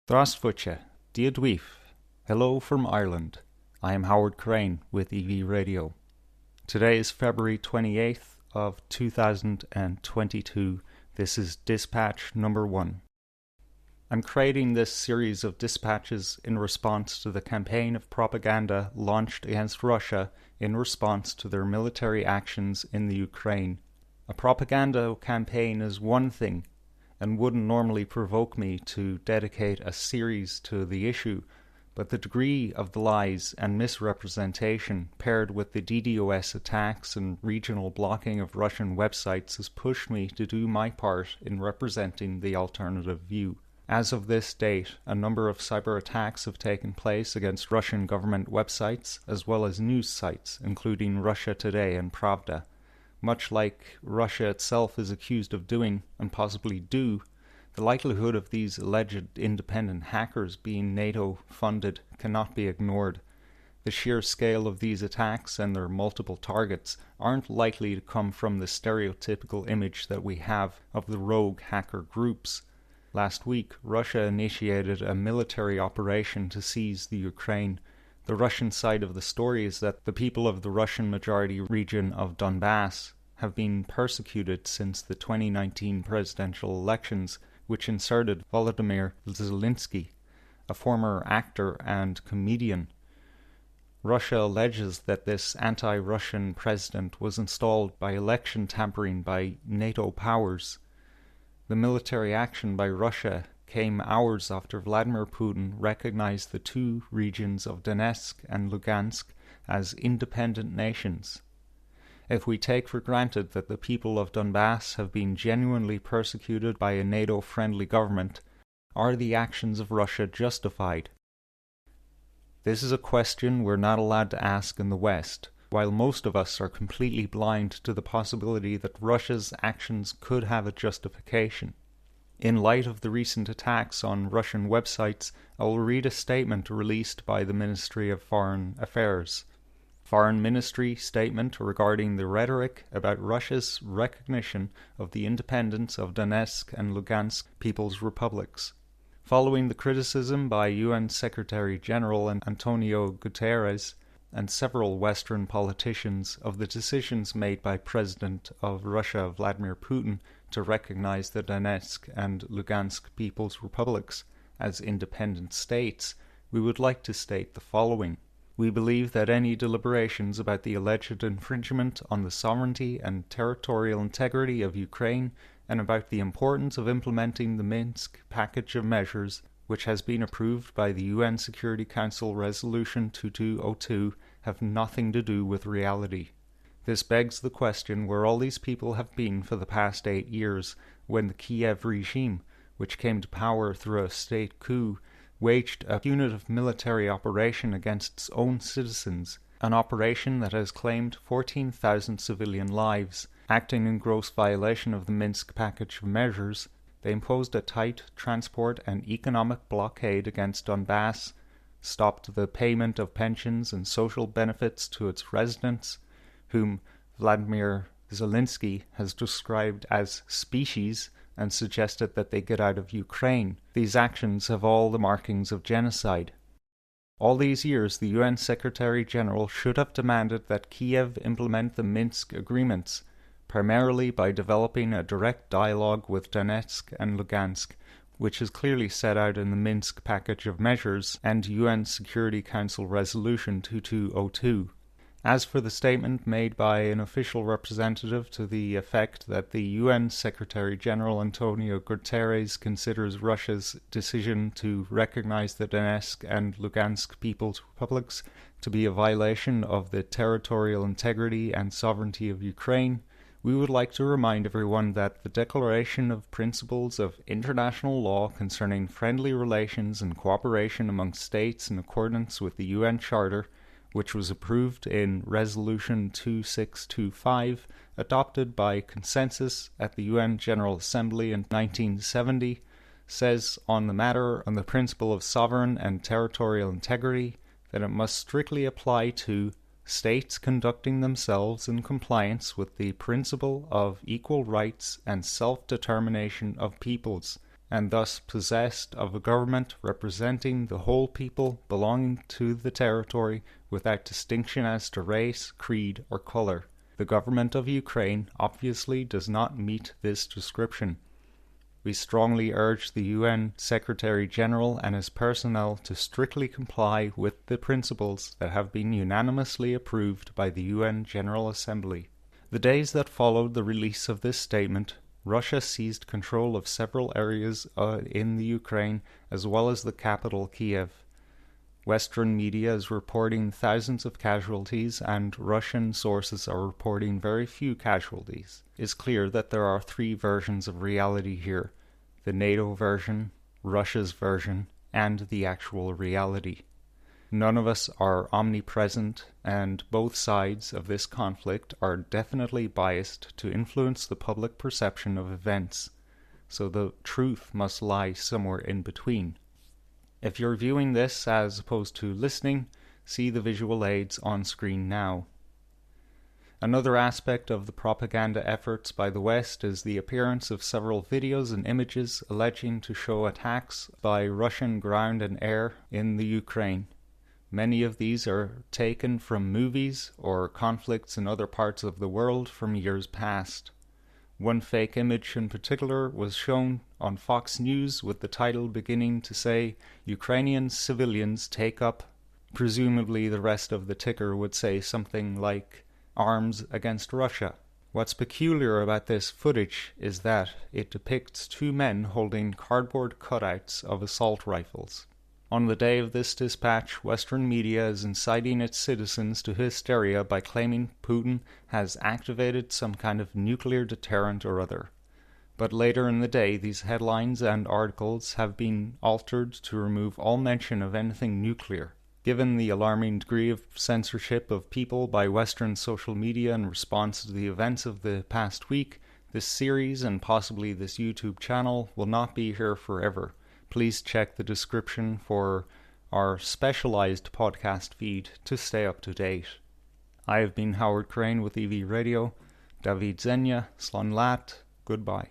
Здравствуйте, Diadweef. Hello from Ireland. I am Howard Crane with EV Radio. Today is February 28th of 2022. This is Dispatch number 1. I'm creating this series of dispatches in response to the campaign of propaganda launched against Russia in response to their military actions in the Ukraine. A propaganda campaign is one thing, and wouldn't normally provoke me to dedicate a series to the issue, but the degree of the lies and misrepresentation paired with the DDoS attacks and regional blocking of Russian websites has pushed me to do my part in representing the alternative view. As of this date, a number of cyber attacks have taken place against Russian government websites as well as news sites, including Russia Today and Pravda. Much like Russia itself is accused of doing, and possibly do, the likelihood of these alleged independent hackers being NATO-funded cannot be ignored. The sheer scale of these attacks and their multiple targets aren't likely to come from the stereotypical image that we have of the rogue hacker groups. Last week, Russia initiated a military operation to seize the Ukraine. The Russian side of the story is that the people of the Russian-majority region of Donbass have been persecuted since the 2019 presidential elections, which inserted Volodymyr Zelensky, a former actor and comedian. Russia alleges that this anti-Russian president was installed by election tampering by NATO powers. The military action by Russia came hours after Vladimir Putin recognized the two regions of Donetsk and Lugansk as independent nations. If we take for granted that the people of Donbass have been genuinely persecuted by a NATO-friendly government, are the actions of Russia justified? This is a question we're not allowed to ask in the West, while most of us are completely blind to the possibility that Russia's actions could have a justification. In light of the recent attacks on Russian websites, I will read a statement released by the Ministry of Foreign Affairs. Foreign Ministry statement regarding the rhetoric about Russia's recognition of the independence of Donetsk and Lugansk People's Republics. Following the criticism by UN Secretary-General Antonio Guterres and several Western politicians of the decisions made by President of Russia Vladimir Putin to recognize the Donetsk and Lugansk People's Republics as independent states, we would like to state the following. We believe that any deliberations about the alleged infringement on the sovereignty and territorial integrity of Ukraine and about the importance of implementing the Minsk package of measures, which has been approved by the UN Security Council Resolution 2202, have nothing to do with reality. This begs the question where all these people have been for the past 8 years, when the Kiev regime, which came to power through a state coup, waged a punitive military operation against its own citizens, an operation that has claimed 14,000 civilian lives. Acting in gross violation of the Minsk package of measures, they imposed a tight transport and economic blockade against Donbass, stopped the payment of pensions and social benefits to its residents, whom Vladimir Zelensky has described as species and suggested that they get out of Ukraine. These actions have all the markings of genocide. All these years, the UN Secretary-General should have demanded that Kiev implement the Minsk agreements, primarily by developing a direct dialogue with Donetsk and Lugansk, which is clearly set out in the Minsk package of measures and UN Security Council Resolution 2202. As for the statement made by an official representative to the effect that the UN Secretary-General Antonio Guterres considers Russia's decision to recognize the Donetsk and Lugansk People's Republics to be a violation of the territorial integrity and sovereignty of Ukraine, we would like to remind everyone that the Declaration of Principles of International Law concerning friendly relations and cooperation among states in accordance with the UN Charter, which was approved in Resolution 2625, adopted by consensus at the UN General Assembly in 1970, says on the matter on the principle of sovereign and territorial integrity that it must strictly apply to states conducting themselves in compliance with the principle of equal rights and self-determination of peoples, and thus possessed of a government representing the whole people belonging to the territory without distinction as to race, creed, or color. The government of Ukraine obviously does not meet this description. We strongly urge the UN Secretary-General and his personnel to strictly comply with the principles that have been unanimously approved by the UN General Assembly. The days that followed the release of this statement, Russia seized control of several areas in the Ukraine as well as the capital Kiev. Western media is reporting thousands of casualties and Russian sources are reporting very few casualties. It's clear that there are three versions of reality here: the NATO version, Russia's version, and the actual reality. None of us are omnipresent, and both sides of this conflict are definitely biased to influence the public perception of events, so the truth must lie somewhere in between. If you're viewing this as opposed to listening, see the visual aids on screen now. Another aspect of the propaganda efforts by the West is the appearance of several videos and images alleging to show attacks by Russian ground and air in the Ukraine. Many of these are taken from movies or conflicts in other parts of the world from years past. One fake image in particular was shown on Fox News with the title beginning to say, "Ukrainian civilians take up." Presumably the rest of the ticker would say something like, "Arms against Russia." What's peculiar about this footage is that it depicts two men holding cardboard cutouts of assault rifles. On the day of this dispatch, Western media is inciting its citizens to hysteria by claiming Putin has activated some kind of nuclear deterrent or other. But later in the day, these headlines and articles have been altered to remove all mention of anything nuclear. Given the alarming degree of censorship of people by Western social media in response to the events of the past week, this series and possibly this YouTube channel will not be here forever. Please check the description for our specialized podcast feed to stay up to date. I have been Howard Crane with EV Radio. David Zenya, Slán Leat, goodbye.